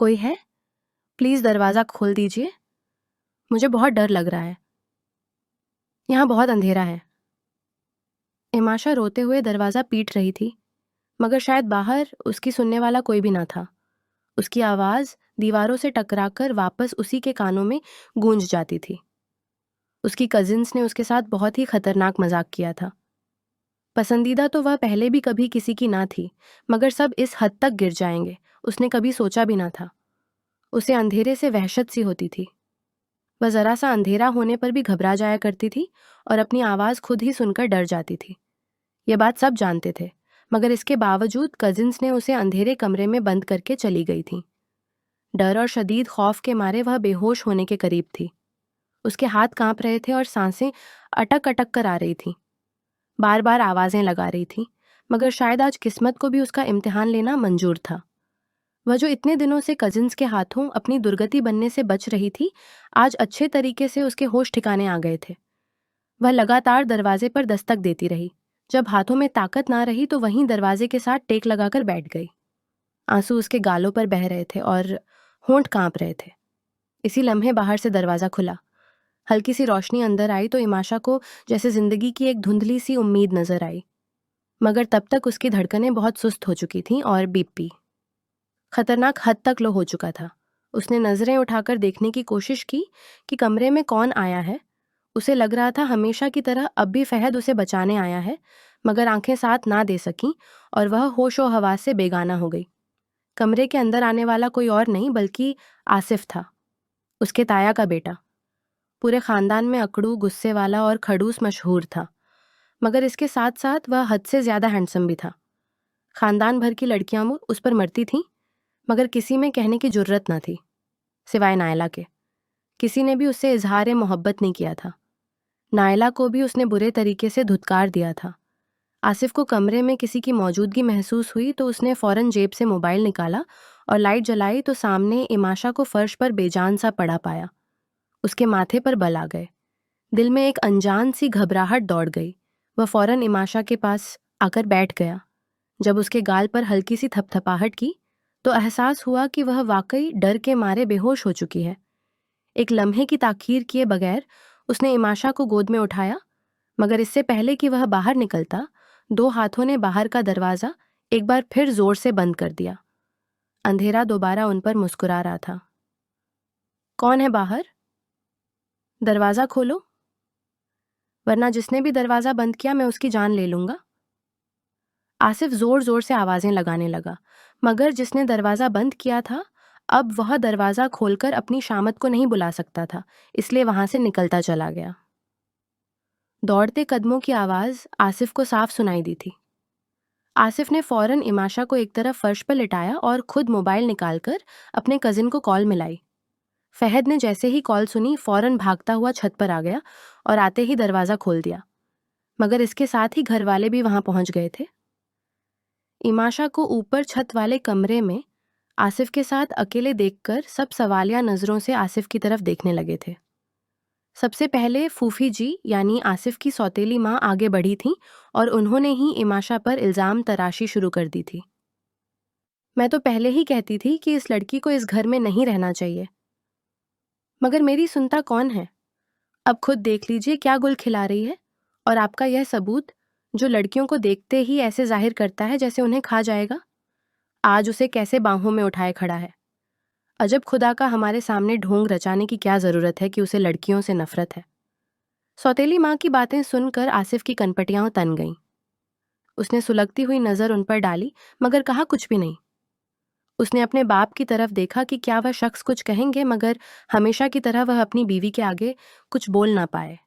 कोई है? प्लीज़ दरवाज़ा खोल दीजिए। मुझे बहुत डर लग रहा है। यहाँ बहुत अंधेरा है। इमाशा रोते हुए दरवाज़ा पीट रही थी, मगर शायद बाहर उसकी सुनने वाला कोई भी ना था। उसकी आवाज़ दीवारों से टकराकर वापस उसी के कानों में गूंज जाती थी। उसकी कजिन्स ने उसके साथ बहुत ही खतरनाक मजाक किया था। पसंदीदा तो वह पहले भी कभी किसी की ना थी, मगर सब इस हद तक गिर जाएंगे उसने कभी सोचा भी ना था। उसे अंधेरे से वहशत सी होती थी। वह जरा सा अंधेरा होने पर भी घबरा जाया करती थी और अपनी आवाज़ खुद ही सुनकर डर जाती थी। ये बात सब जानते थे, मगर इसके बावजूद कजिन्स ने उसे अंधेरे कमरे में बंद करके चली गई थी। डर और शदीद खौफ के मारे वह बेहोश होने के करीब थी। उसके हाथ कांप रहे थे और सांसें अटक अटक कर आ रही थीं। बार बार आवाज़ें लगा रही थी, मगर शायद आज किस्मत को भी उसका इम्तिहान लेना मंजूर था। वह जो इतने दिनों से कजिन्स के हाथों अपनी दुर्गति बनने से बच रही थी, आज अच्छे तरीके से उसके होश ठिकाने आ गए थे। वह लगातार दरवाजे पर दस्तक देती रही। जब हाथों में ताकत ना रही तो वहीं दरवाजे के साथ टेक लगाकर बैठ गई। आंसू उसके गालों पर बह रहे थे और होंठ कांप रहे थे। इसी लम्हे बाहर से दरवाज़ा खुला। हल्की सी रोशनी अंदर आई तो इमाशा को जैसे जिंदगी की एक धुंधली सी उम्मीद नजर आई, मगर तब तक उसकी धड़कनें बहुत सुस्त हो चुकी थीं और बीपी खतरनाक हद तक लो हो चुका था। उसने नजरें उठाकर देखने की कोशिश की कि कमरे में कौन आया है। उसे लग रहा था हमेशा की तरह अब भी फहद उसे बचाने आया है, मगर आंखें साथ ना दे सकीं और वह होशो हवास से बेगाना हो गई। कमरे के अंदर आने वाला कोई और नहीं बल्कि आसिफ था, उसके ताया का बेटा। पूरे खानदान में अकड़ू, गुस्से वाला और खड़ूस मशहूर था, मगर इसके साथ साथ वह हद से ज्यादा हैंडसम भी था। खानदान भर की लड़कियां उस पर मरती थीं, मगर किसी में कहने की जुर्रत न थी, सिवाय नायला के। किसी ने भी उससे इजहार मोहब्बत नहीं किया था। नायला को भी उसने बुरे तरीके से धुतकार दिया था। आसिफ को कमरे में किसी की मौजूदगी महसूस हुई तो उसने फौरन जेब से मोबाइल निकाला और लाइट जलाई तो सामने इमाशा को फर्श पर बेजान सा पड़ा पाया। उसके माथे पर बल आ गए। दिल में एक अनजान सी घबराहट दौड़ गई। वह फौरन इमाशा के पास आकर बैठ गया। जब उसके गाल पर हल्की सी थपथपाहट की तो एहसास हुआ कि वह वाकई डर के मारे बेहोश हो चुकी है। एक लम्हे की ताखीर किए बगैर उसने इमाशा को गोद में उठाया, मगर इससे पहले कि वह बाहर निकलता, दो हाथों ने बाहर का दरवाज़ा एक बार फिर जोर से बंद कर दिया। अंधेरा दोबारा उन पर मुस्कुरा रहा था। कौन है बाहर? दरवाज़ा खोलो, वरना जिसने भी दरवाज़ा बंद किया मैं उसकी जान ले लूँगा। आसिफ जोर जोर से आवाज़ें लगाने लगा, मगर जिसने दरवाज़ा बंद किया था अब वह दरवाज़ा खोलकर अपनी शामत को नहीं बुला सकता था, इसलिए वहां से निकलता चला गया। दौड़ते कदमों की आवाज़ आसिफ को साफ सुनाई दी थी। आसिफ ने फौरन इमाशा को एक तरफ फर्श पर लिटाया और खुद मोबाइल निकालकर अपने कजिन को कॉल मिलाई। फहद ने जैसे ही कॉल सुनी फौरन भागता हुआ छत पर आ गया और आते ही दरवाज़ा खोल दिया, मगर इसके साथ ही घर वाले भी वहां पहुंच गए थे। इमाशा को ऊपर छत वाले कमरे में आसिफ के साथ अकेले देखकर सब सवालिया नज़रों से आसिफ की तरफ देखने लगे थे। सबसे पहले फूफी जी यानी आसिफ की सौतेली माँ आगे बढ़ी थीं और उन्होंने ही इमाशा पर इल्ज़ाम तराशी शुरू कर दी थी। मैं तो पहले ही कहती थी कि इस लड़की को इस घर में नहीं रहना चाहिए, मगर मेरी सुनता कौन है? अब खुद देख लीजिए क्या गुल खिला रही है। और आपका यह सबूत जो लड़कियों को देखते ही ऐसे जाहिर करता है जैसे उन्हें खा जाएगा, आज उसे कैसे बाहों में उठाए खड़ा है। अजब खुदा का हमारे सामने ढोंग रचाने की क्या ज़रूरत है कि उसे लड़कियों से नफरत है। सौतेली माँ की बातें सुनकर आसिफ की कनपटियां तन गईं। उसने सुलगती हुई नज़र उन पर डाली, मगर कहा कुछ भी नहीं। उसने अपने बाप की तरफ देखा कि क्या वह शख्स कुछ कहेंगे, मगर हमेशा की तरह वह अपनी बीवी के आगे कुछ बोल ना पाए।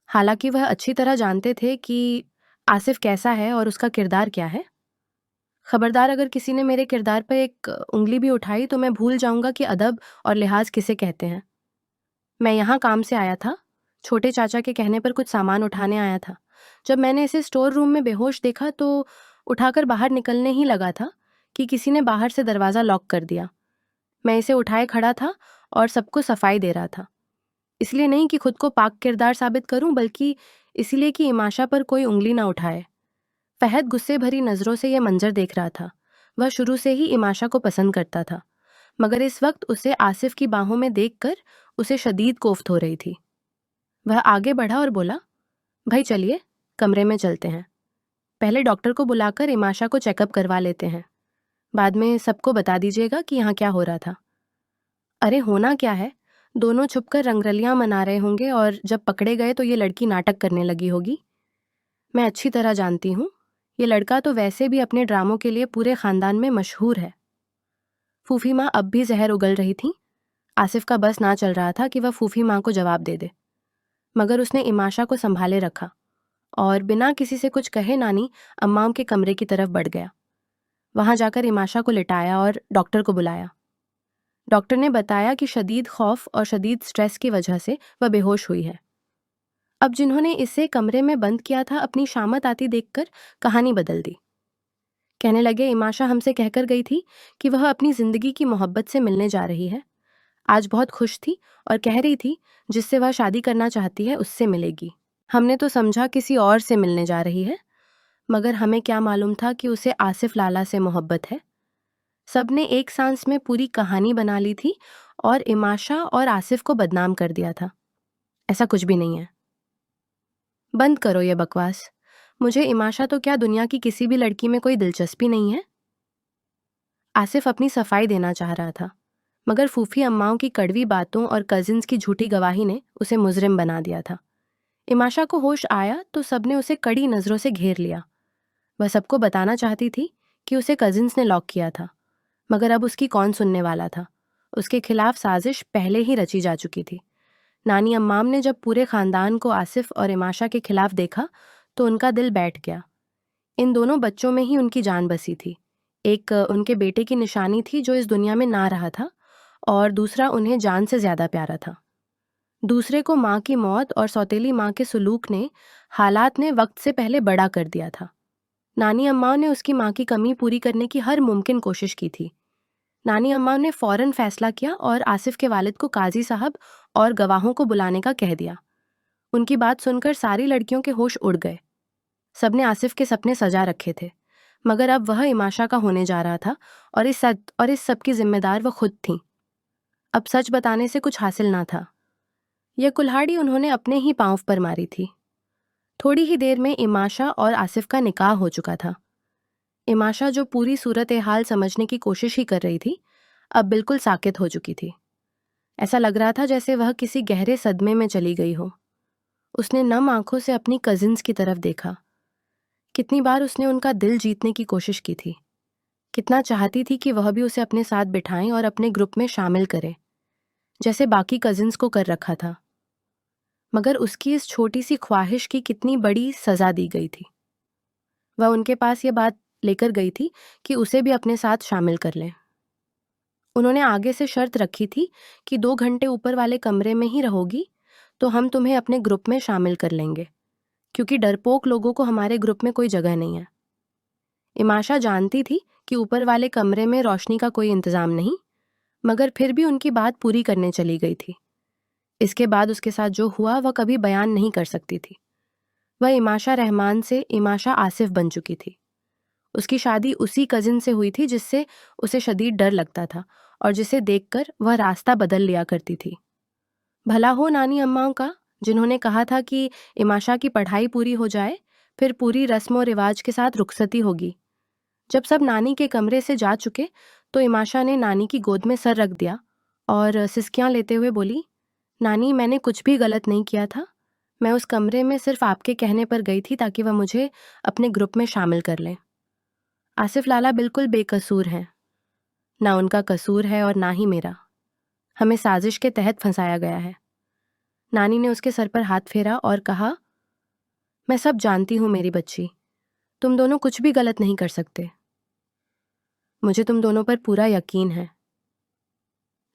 हालांकि वह अच्छी तरह जानते थे कि आसिफ कैसा है और उसका किरदार क्या है। खबरदार अगर किसी ने मेरे किरदार पर एक उंगली भी उठाई तो मैं भूल जाऊंगा कि अदब और लिहाज किसे कहते हैं। मैं यहाँ काम से आया था, छोटे चाचा के कहने पर कुछ सामान उठाने आया था। जब मैंने इसे स्टोर रूम में बेहोश देखा तो उठाकर बाहर निकलने ही लगा था कि किसी ने बाहर से दरवाज़ा लॉक कर दिया। मैं इसे उठाए खड़ा था और सबको सफाई दे रहा था, इसलिए नहीं कि खुद को पाक किरदार साबित करूं, बल्कि इसलिए कि इमाशा पर कोई उंगली ना उठाए। फहद गुस्से भरी नज़रों से यह मंजर देख रहा था। वह शुरू से ही इमाशा को पसंद करता था, मगर इस वक्त उसे आसिफ की बाहों में देखकर उसे शदीद कोफ्त हो रही थी। वह आगे बढ़ा और बोला, भाई चलिए कमरे में चलते हैं, पहले डॉक्टर को बुलाकर इमाशा को चेकअप करवा लेते हैं, बाद में सबको बता दीजिएगा कि यहाँ क्या हो रहा था। अरे होना क्या है, दोनों छुपकर रंगरलियां मना रहे होंगे और जब पकड़े गए तो ये लड़की नाटक करने लगी होगी। मैं अच्छी तरह जानती हूँ, ये लड़का तो वैसे भी अपने ड्रामों के लिए पूरे खानदान में मशहूर है। फूफी माँ अब भी जहर उगल रही थी। आसिफ का बस ना चल रहा था कि वह फूफी माँ को जवाब दे दे, मगर उसने इमाशा को संभाले रखा और बिना किसी से कुछ कहे नानी अम्माम के कमरे की तरफ बढ़ गया। वहां जाकर इमाशा को लिटाया और डॉक्टर को बुलाया। डॉक्टर ने बताया कि शदीद खौफ और शदीद स्ट्रेस की वजह से वह बेहोश हुई है। अब जिन्होंने इसे कमरे में बंद किया था अपनी शामत आती देखकर कहानी बदल दी। कहने लगे, इमाशा हमसे कहकर गई थी कि वह अपनी जिंदगी की मोहब्बत से मिलने जा रही है। आज बहुत खुश थी और कह रही थी जिससे वह शादी करना चाहती है उससे मिलेगी। हमने तो समझा किसी और से मिलने जा रही है, मगर हमें क्या मालूम था कि उसे आसिफ लाला से मोहब्बत है। सबने एक सांस में पूरी कहानी बना ली थी और इमाशा और आसिफ को बदनाम कर दिया था। ऐसा कुछ भी नहीं है। बंद करो ये बकवास। मुझे इमाशा तो क्या दुनिया की किसी भी लड़की में कोई दिलचस्पी नहीं है। आसिफ अपनी सफाई देना चाह रहा था, मगर फूफी अम्माओं की कड़वी बातों और कजिन्स की झूठी गवाही ने उसे मुजरिम बना दिया था। इमाशा को होश आया तो सबने उसे कड़ी नज़रों से घेर लिया। वह सबको बताना चाहती थी कि उसे कजिन्स ने लॉक किया था, मगर अब उसकी कौन सुनने वाला था। उसके खिलाफ साजिश पहले ही रची जा चुकी थी। नानी अम्माम ने जब पूरे खानदान को आसिफ और इमाशा के खिलाफ देखा तो उनका दिल बैठ गया। इन दोनों बच्चों में ही उनकी जान बसी थी। एक उनके बेटे की निशानी थी जो इस दुनिया में ना रहा था, और दूसरा उन्हें जान से ज्यादा प्यारा था। दूसरे को माँ की मौत और सौतेली माँ के सुलूक ने, हालात ने वक्त से पहले बड़ा कर दिया था। नानी अम्मा ने उसकी माँ की कमी पूरी करने की हर मुमकिन कोशिश की थी। नानी अम्मा ने फौरन फैसला किया और आसिफ के वालिद को काजी साहब और गवाहों को बुलाने का कह दिया। उनकी बात सुनकर सारी लड़कियों के होश उड़ गए। सबने आसिफ के सपने सजा रखे थे, मगर अब वह इमाशा का होने जा रहा था और इस सब की जिम्मेदार वह खुद थी। अब सच बताने से कुछ हासिल ना था। यह कुल्हाड़ी उन्होंने अपने ही पांव पर मारी थी। थोड़ी ही देर में इमाशा और आसिफ का निकाह हो चुका था। इमाशा जो पूरी सूरत हाल समझने की कोशिश ही कर रही थी, अब बिल्कुल साकित हो चुकी थी। ऐसा लग रहा था जैसे वह किसी गहरे सदमे में चली गई हो। उसने नम आंखों से अपनी कजिन्स की तरफ देखा। कितनी बार उसने उनका दिल जीतने की कोशिश की थी। कितना चाहती थी कि वह भी उसे अपने साथ बिठाएं और अपने ग्रुप में शामिल करें, जैसे बाकी कजिन्स को कर रखा था। मगर उसकी इस छोटी सी ख्वाहिश की कितनी बड़ी सजा दी गई थी। वह उनके पास ये बात लेकर गई थी कि उसे भी अपने साथ शामिल कर लें। उन्होंने आगे से शर्त रखी थी कि 2 घंटे ऊपर वाले कमरे में ही रहोगी तो हम तुम्हें अपने ग्रुप में शामिल कर लेंगे, क्योंकि डरपोक लोगों को हमारे ग्रुप में कोई जगह नहीं है। इमाशा जानती थी कि ऊपर वाले कमरे में रोशनी का कोई इंतजाम नहीं, मगर फिर भी उनकी बात पूरी करने चली गई थी। इसके बाद उसके साथ जो हुआ वह कभी बयान नहीं कर सकती थी। वह इमाशा रहमान से इमाशा आसिफ बन चुकी थी। उसकी शादी उसी कजिन से हुई थी जिससे उसे शदीद डर लगता था और जिसे देखकर वह रास्ता बदल लिया करती थी। भला हो नानी अम्माओं का, जिन्होंने कहा था कि इमाशा की पढ़ाई पूरी हो जाए फिर पूरी रस्म और रिवाज के साथ रुखसती होगी। जब सब नानी के कमरे से जा चुके तो इमाशा ने नानी की गोद में सर रख दिया और सिसकियां लेते हुए बोली, नानी मैंने कुछ भी गलत नहीं किया था। मैं उस कमरे में सिर्फ आपके कहने पर गई थी ताकि वह मुझे अपने ग्रुप में शामिल कर लें। आसिफ लाला बिल्कुल बेकसूर हैं। ना उनका कसूर है और ना ही मेरा। हमें साजिश के तहत फंसाया गया है। नानी ने उसके सर पर हाथ फेरा और कहा, मैं सब जानती हूँ मेरी बच्ची, तुम दोनों कुछ भी गलत नहीं कर सकते। मुझे तुम दोनों पर पूरा यकीन है।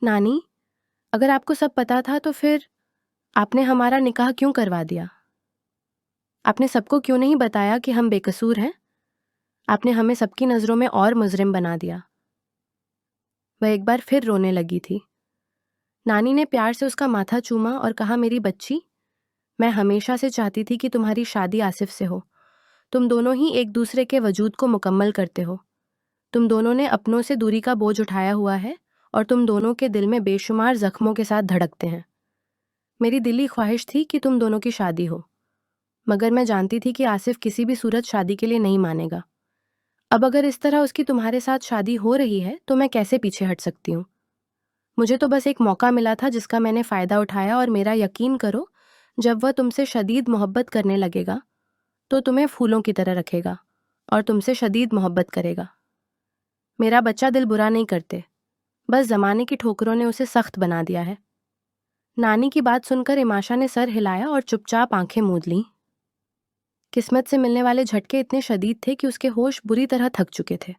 नानी, अगर आपको सब पता था तो फिर आपने हमारा निकाह क्यों करवा दिया? आपने सबको क्यों नहीं बताया कि हम बेकसूर हैं? आपने हमें सबकी नज़रों में और मुजरिम बना दिया। वह एक बार फिर रोने लगी थी। नानी ने प्यार से उसका माथा चूमा और कहा, मेरी बच्ची, मैं हमेशा से चाहती थी कि तुम्हारी शादी आसिफ से हो। तुम दोनों ही एक दूसरे के वजूद को मुकम्मल करते हो। तुम दोनों ने अपनों से दूरी का बोझ उठाया हुआ है और तुम दोनों के दिल में बेशुमार जख्मों के साथ धड़कते हैं। मेरी दिली ख्वाहिश थी कि तुम दोनों की शादी हो, मगर मैं जानती थी कि आसिफ किसी भी सूरत शादी के लिए नहीं मानेगा। अब अगर इस तरह उसकी तुम्हारे साथ शादी हो रही है तो मैं कैसे पीछे हट सकती हूँ? मुझे तो बस एक मौका मिला था जिसका मैंने फ़ायदा उठाया, और मेरा यकीन करो, जब वह तुमसे शदीद मोहब्बत करने लगेगा तो तुम्हें फूलों की तरह रखेगा और तुमसे शदीद मोहब्बत करेगा। मेरा बच्चा दिल बुरा नहीं करते, बस ज़माने की ठोकरों ने उसे सख्त बना दिया है। नानी की बात सुनकर इमाशा ने सर हिलाया और चुपचाप आंखें मूंद लीं। किस्मत से मिलने वाले झटके इतने शदीद थे कि उसके होश बुरी तरह थक चुके थे।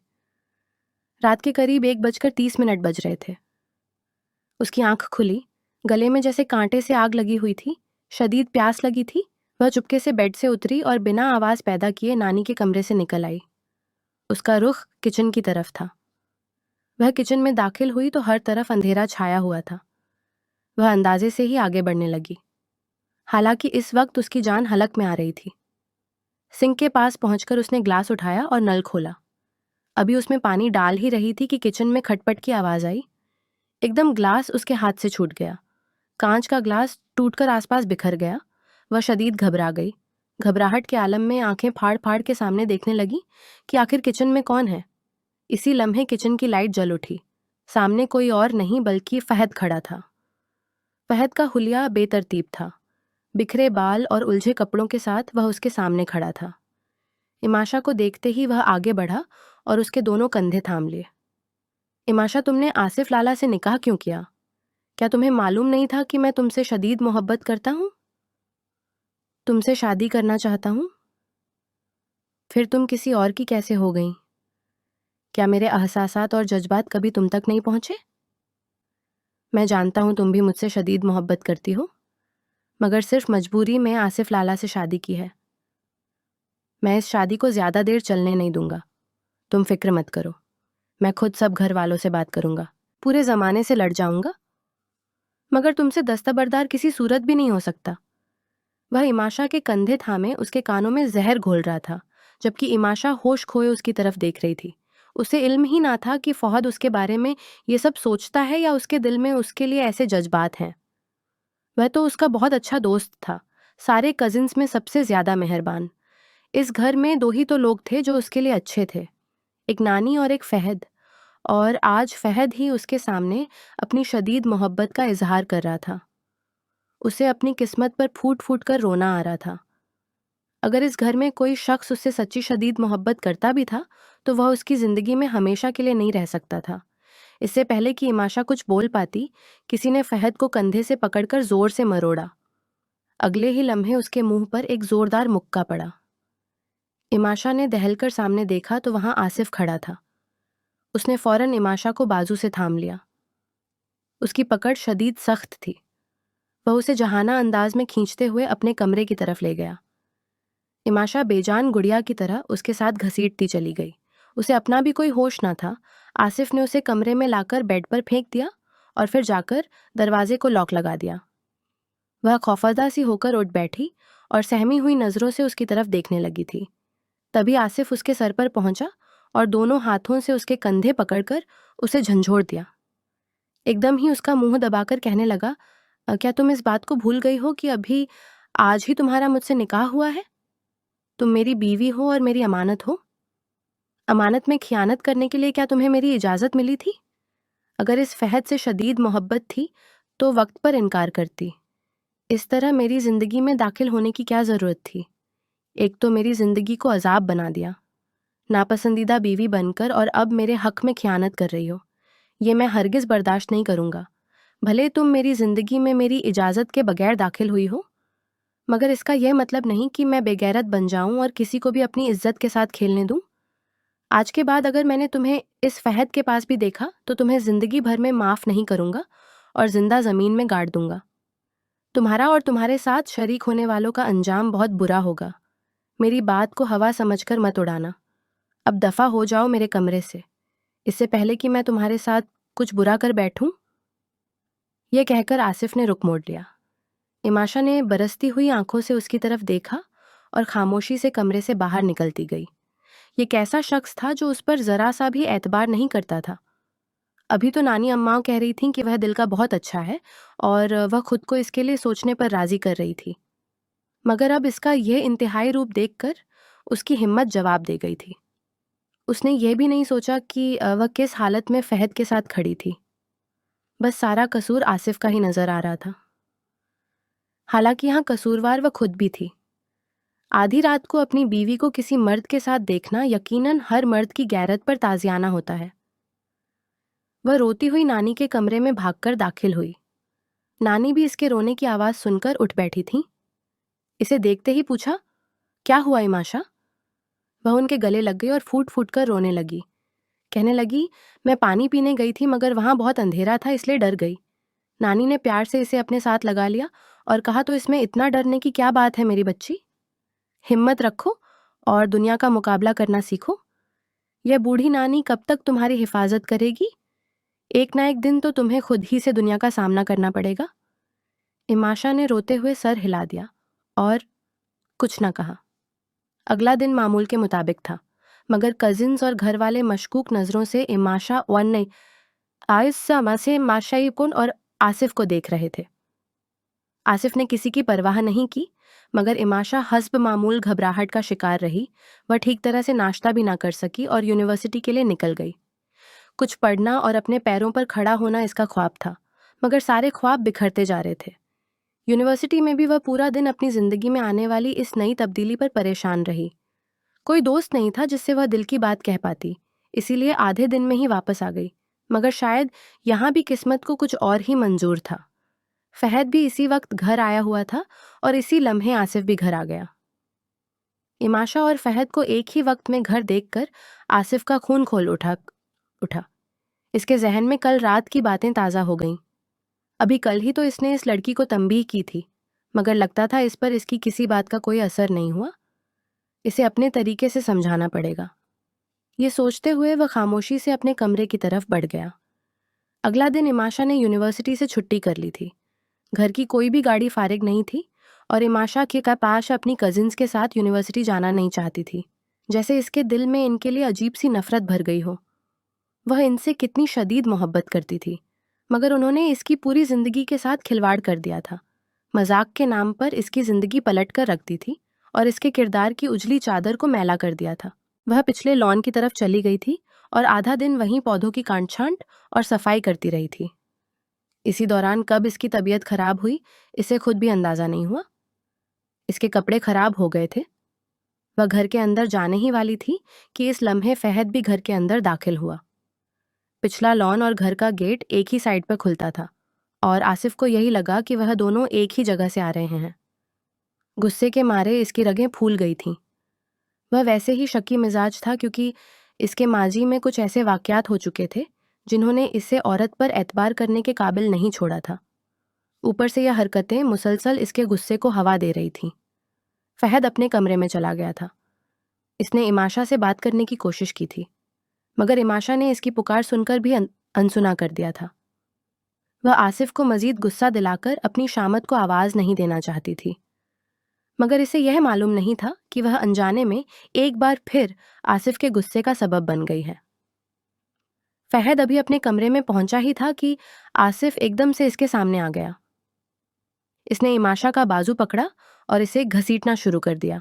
रात के करीब 1:30 बज रहे थे। उसकी आंख खुली, गले में जैसे कांटे से आग लगी हुई थी, शदीद प्यास लगी थी। वह चुपके से बेड से उतरी और बिना आवाज़ पैदा किए नानी के कमरे से निकल आई। उसका रुख किचन की तरफ था। वह किचन में दाखिल हुई तो हर तरफ अंधेरा छाया हुआ था। वह अंदाजे से ही आगे बढ़ने लगी, हालांकि इस वक्त उसकी जान हलक में आ रही थी। सिंक के पास पहुंचकर उसने ग्लास उठाया और नल खोला। अभी उसमें पानी डाल ही रही थी कि किचन में खटपट की आवाज़ आई। एकदम ग्लास उसके हाथ से छूट गया। कांच का ग्लास टूटकर आसपास बिखर गया। वह शदीद घबरा गई। घबराहट के आलम में आंखें फाड़ फाड़ के सामने देखने लगी कि आखिर किचन में कौन है। इसी लम्हे किचन की लाइट जल उठी। सामने कोई और नहीं बल्कि फहद खड़ा था। फहद का हुलिया बेतरतीब था। बिखरे बाल और उलझे कपड़ों के साथ वह उसके सामने खड़ा था। इमाशा को देखते ही वह आगे बढ़ा और उसके दोनों कंधे थाम लिए। इमाशा, तुमने आसिफ लाला से निकाह क्यों किया? क्या तुम्हें मालूम नहीं था कि मैं तुमसे शदीद मोहब्बत करता हूँ? तुमसे शादी करना चाहता हूँ? फिर तुम किसी और की कैसे हो गई? क्या मेरे एहसासात और जज्बात कभी तुम तक नहीं पहुँचे? मैं जानता हूँ तुम भी मुझसे शदीद मोहब्बत करती हो, मगर सिर्फ मजबूरी में आसिफ लाला से शादी की है। मैं इस शादी को ज़्यादा देर चलने नहीं दूंगा। तुम फिक्र मत करो, मैं खुद सब घर वालों से बात करूंगा, पूरे ज़माने से लड़ जाऊंगा, मगर तुमसे दस्तबरदार किसी सूरत भी नहीं हो सकता। वह इमाशा के कंधे थामे उसके कानों में जहर घोल रहा था, जबकि इमाशा होश खोए उसकी तरफ देख रही थी। उसे इल्म ही ना था कि फहद उसके बारे में ये सब सोचता है या उसके दिल में उसके लिए ऐसे जज्बात हैं। वह तो उसका बहुत अच्छा दोस्त था, सारे कजिन्स में सबसे ज़्यादा मेहरबान। इस घर में दो ही तो लोग थे जो उसके लिए अच्छे थे, एक नानी और एक फहद। और आज फहद ही उसके सामने अपनी शदीद मोहब्बत का इजहार कर रहा था। उसे अपनी किस्मत पर फूट फूट कर रोना आ रहा था। अगर इस घर में कोई शख्स उससे सच्ची शदीद मोहब्बत करता भी था तो वह उसकी ज़िंदगी में हमेशा के लिए नहीं रह सकता था। इससे पहले कि इमाशा कुछ बोल पाती, किसी ने फहद को कंधे से पकड़कर जोर से मरोड़ा। अगले ही लम्हे उसके मुंह पर एक जोरदार मुक्का पड़ा। इमाशा ने दहलकर सामने देखा तो वहां आसिफ खड़ा था। उसने फौरन इमाशा को बाजू से थाम लिया। उसकी पकड़ शदीद सख्त थी। वह उसे जहाना अंदाज में खींचते हुए अपने कमरे की तरफ ले गया। इमाशा बेजान गुड़िया की तरह उसके साथ घसीटती चली गई। उसे अपना भी कोई होश न था। आसिफ ने उसे कमरे में लाकर बेड पर फेंक दिया और फिर जाकर दरवाजे को लॉक लगा दिया। वह खौफजदा सी होकर उठ बैठी और सहमी हुई नज़रों से उसकी तरफ देखने लगी थी। तभी आसिफ उसके सर पर पहुंचा और दोनों हाथों से उसके कंधे पकड़कर उसे झंझोड़ दिया। एकदम ही उसका मुंह दबाकर कहने लगा, क्या तुम इस बात को भूल गई हो कि अभी आज ही तुम्हारा मुझसे निकाह हुआ है? तुम मेरी बीवी हो और मेरी अमानत हो। अमानत में खियानत करने के लिए क्या तुम्हें मेरी इजाज़त मिली थी? अगर इस फहद से शदीद मोहब्बत थी तो वक्त पर इनकार करती। इस तरह मेरी ज़िंदगी में दाखिल होने की क्या ज़रूरत थी? एक तो मेरी ज़िंदगी को अजाब बना दिया, नापसंदीदा बीवी बनकर, और अब मेरे हक में खियानत कर रही हो। ये मैं हरगिज़ बर्दाश्त नहीं करूँगा। भले तुम मेरी ज़िंदगी में मेरी इजाज़त के बगैर दाखिल हुई हो, मगर इसका यह मतलब नहीं कि मैं बेगैरत बन जाऊं और किसी को भी अपनी इज्जत के साथ खेलने दूं। आज के बाद अगर मैंने तुम्हें इस फहद के पास भी देखा तो तुम्हें ज़िंदगी भर में माफ़ नहीं करूँगा और ज़िंदा ज़मीन में गाड़ दूंगा। तुम्हारा और तुम्हारे साथ शरीक होने वालों का अंजाम बहुत बुरा होगा। मेरी बात को हवा समझकर मत उड़ाना। अब दफ़ा हो जाओ मेरे कमरे से, इससे पहले कि मैं तुम्हारे साथ कुछ बुरा कर बैठूं। यह कहकर आसिफ ने रुख मोड़ लिया। इमाशा ने बरसती हुई आंखों से उसकी तरफ देखा और खामोशी से कमरे से बाहर निकलती गई। ये कैसा शख्स था जो उस पर ज़रा सा भी एतबार नहीं करता था? अभी तो नानी अम्माओं कह रही थीं कि वह दिल का बहुत अच्छा है और वह खुद को इसके लिए सोचने पर राजी कर रही थी, मगर अब इसका यह इंतहाई रूप देखकर उसकी हिम्मत जवाब दे गई थी। उसने यह भी नहीं सोचा कि वह किस हालत में फहद के साथ खड़ी थी। बस सारा कसूर आसिफ का ही नजर आ रहा था। हालांकि यहाँ कसूरवार वह खुद भी थी। आधी रात को अपनी बीवी को किसी मर्द के साथ देखना यकीनन हर मर्द की गैरत पर ताजियाना होता है। वह रोती हुई नानी के कमरे में भागकर दाखिल हुई। नानी भी इसके रोने की आवाज़ सुनकर उठ बैठी थी। इसे देखते ही पूछा, क्या हुआ इमाशा? वह उनके गले लग गई और फूट फूट कर रोने लगी। कहने लगी, मैं पानी पीने गई थी मगर वहाँ बहुत अंधेरा था इसलिए डर गई। नानी ने प्यार से इसे अपने साथ लगा लिया और कहा, तो इसमें इतना डरने की क्या बात है मेरी बच्ची? हिम्मत रखो और दुनिया का मुकाबला करना सीखो। यह बूढ़ी नानी कब तक तुम्हारी हिफाजत करेगी? एक ना एक दिन तो तुम्हें खुद ही से दुनिया का सामना करना पड़ेगा। इमाशा ने रोते हुए सर हिला दिया और कुछ न कहा। अगला दिन मामूल के मुताबिक था, मगर कजिन्स और घर वाले मशकूक नज़रों से इमाशा वन ने आयसा से माशाइकुन और आसिफ को देख रहे थे। आसिफ ने किसी की परवाह नहीं की, मगर इमाशा हस्ब मामूल घबराहट का शिकार रही। वह ठीक तरह से नाश्ता भी ना कर सकी और यूनिवर्सिटी के लिए निकल गई। कुछ पढ़ना और अपने पैरों पर खड़ा होना इसका ख्वाब था, मगर सारे ख्वाब बिखरते जा रहे थे। यूनिवर्सिटी में भी वह पूरा दिन अपनी ज़िंदगी में आने वाली इस नई तब्दीली पर परेशान रही। कोई दोस्त नहीं था जिससे वह दिल की बात कह पाती, इसीलिए आधे दिन में ही वापस आ गई। मगर शायद यहाँ भी किस्मत को कुछ और ही मंजूर था। फहद भी इसी वक्त घर आया हुआ था और इसी लम्हे आसिफ भी घर आ गया। इमाशा और फहद को एक ही वक्त में घर देखकर आसिफ का खून खोल उठा। इसके जहन में कल रात की बातें ताज़ा हो गईं। अभी कल ही तो इसने इस लड़की को तंबीह की थी, मगर लगता था इस पर इसकी किसी बात का कोई असर नहीं हुआ। इसे अपने तरीके से समझाना पड़ेगा। ये सोचते हुए वह खामोशी से अपने कमरे की तरफ बढ़ गया। अगला दिन इमाशा ने यूनिवर्सिटी से छुट्टी कर ली थी। घर की कोई भी गाड़ी फारिग नहीं थी और इमाशा के कापाश अपनी कजिन्स के साथ यूनिवर्सिटी जाना नहीं चाहती थी, जैसे इसके दिल में इनके लिए अजीब सी नफरत भर गई हो। वह इनसे कितनी शदीद मोहब्बत करती थी, मगर उन्होंने इसकी पूरी ज़िंदगी के साथ खिलवाड़ कर दिया था। मजाक के नाम पर इसकी ज़िंदगी पलट कर रख दी थी और इसके किरदार की उजली चादर को मैला कर दिया था। वह पिछले लॉन की तरफ चली गई थी और आधा दिन वहीं पौधों की कांट-छांट और सफाई करती रही थी। इसी दौरान कब इसकी तबीयत खराब हुई, इसे खुद भी अंदाज़ा नहीं हुआ। इसके कपड़े खराब हो गए थे। वह घर के अंदर जाने ही वाली थी कि इस लम्हे फहद भी घर के अंदर दाखिल हुआ। पिछला लॉन और घर का गेट एक ही साइड पर खुलता था और आसिफ को यही लगा कि वह दोनों एक ही जगह से आ रहे हैं। गुस्से के मारे इसकी रगें फूल गई थीं। वह वैसे ही शकी मिजाज था क्योंकि इसके माजी में कुछ ऐसे वाक़यात हो चुके थे जिन्होंने इसे औरत पर एतबार करने के काबिल नहीं छोड़ा था। ऊपर से यह हरकतें मुसलसल इसके गुस्से को हवा दे रही थीं। फहद अपने कमरे में चला गया था। इसने इमाशा से बात करने की कोशिश की थी, मगर इमाशा ने इसकी पुकार सुनकर भी अनसुना कर दिया था। वह आसिफ को मजीद गुस्सा दिलाकर अपनी शामत को आवाज़ नहीं देना चाहती थी, मगर इसे यह मालूम नहीं था कि वह अनजाने में एक बार फिर आसिफ के गुस्से का सबब बन गई है। फहद अभी अपने कमरे में पहुंचा ही था कि आसिफ एकदम से इसके सामने आ गया। इसने इमाशा का बाजू पकड़ा और इसे घसीटना शुरू कर दिया।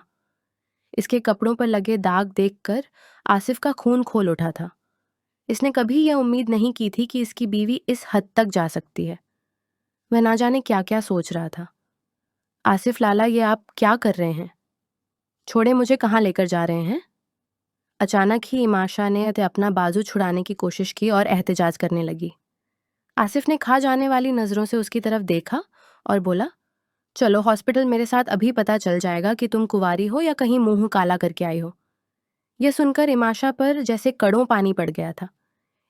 इसके कपड़ों पर लगे दाग देखकर आसिफ का खून खोल उठा था। इसने कभी यह उम्मीद नहीं की थी कि इसकी बीवी इस हद तक जा सकती है। वह ना जाने क्या क्या सोच रहा था। आसिफ लाला, ये आप क्या कर रहे हैं? छोड़े, मुझे कहाँ लेकर जा रहे हैं? अचानक ही इमाशा ने अपना बाजू छुड़ाने की कोशिश की और एहतजाज करने लगी। आसिफ ने खा जाने वाली नज़रों से उसकी तरफ देखा और बोला, चलो हॉस्पिटल मेरे साथ, अभी पता चल जाएगा कि तुम कुंवारी हो या कहीं मुंह काला करके आई हो। यह सुनकर इमाशा पर जैसे कड़ों पानी पड़ गया था।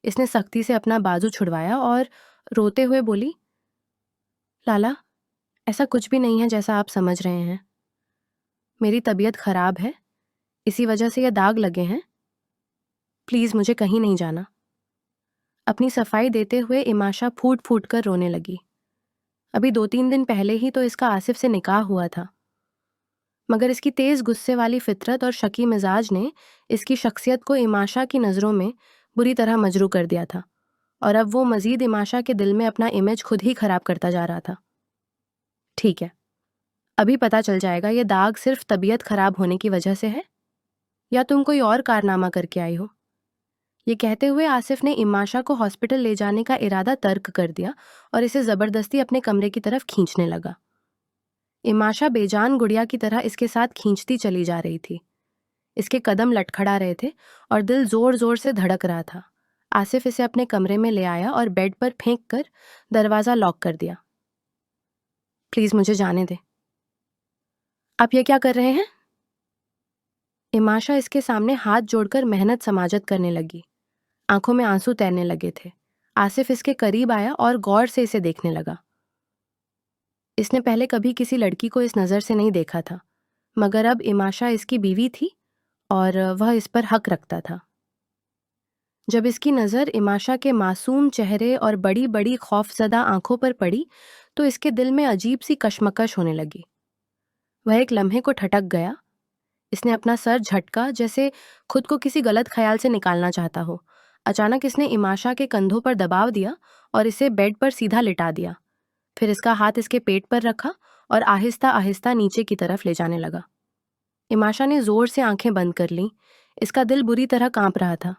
इसने सख्ती से अपना बाजू छुड़वाया और रोते हुए बोली, लाला, ऐसा कुछ भी नहीं है जैसा आप समझ रहे हैं। मेरी तबीयत खराब है, इसी वजह से ये दाग लगे हैं। प्लीज़ मुझे कहीं नहीं जाना। अपनी सफाई देते हुए इमाशा फूट फूट कर रोने लगी। अभी 2-3 दिन पहले ही तो इसका आसिफ से निकाह हुआ था, मगर इसकी तेज़ गुस्से वाली फितरत और शकी मिजाज ने इसकी शख्सियत को इमाशा की नज़रों में बुरी तरह मजरू कर दिया था और अब वो मज़ीद इमाशा के दिल में अपना इमेज खुद ही खराब करता जा रहा था। ठीक है, अभी पता चल जाएगा ये दाग सिर्फ तबीयत खराब होने की वजह से है या तुम कोई और कारनामा करके आई हो। ये कहते हुए आसिफ ने इमाशा को हॉस्पिटल ले जाने का इरादा तर्क कर दिया और इसे ज़बरदस्ती अपने कमरे की तरफ खींचने लगा। इमाशा बेजान गुड़िया की तरह इसके साथ खींचती चली जा रही थी। इसके कदम लटखड़ा रहे थे और दिल जोर जोर से धड़क रहा था। आसिफ इसे अपने कमरे में ले आया और बेड पर फेंक कर दरवाज़ा लॉक कर दिया। प्लीज़ मुझे जाने दे। आप ये क्या कर रहे हैं? इमाशा इसके सामने हाथ जोड़कर मेहनत समाजत करने लगी। आंखों में आंसू तैरने लगे थे। आसिफ इसके करीब आया और गौर से इसे देखने लगा। इसने पहले कभी किसी लड़की को इस नज़र से नहीं देखा था, मगर अब इमाशा इसकी बीवी थी और वह इस पर हक रखता था। जब इसकी नज़र इमाशा के मासूम चेहरे और बड़ी बड़ी खौफजदा आंखों पर पड़ी तो इसके दिल में अजीब सी कशमकश होने लगी। वह एक लम्हे को ठटक गया। इसने अपना सर झटका जैसे खुद को किसी गलत ख्याल से निकालना चाहता हो। अचानक इसने इमाशा के कंधों पर दबाव दिया और इसे बेड पर सीधा लिटा दिया। फिर इसका हाथ इसके पेट पर रखा और आहिस्ता आहिस्ता नीचे की तरफ ले जाने लगा। इमाशा ने जोर से आंखें बंद कर लीं। इसका दिल बुरी तरह कांप रहा था।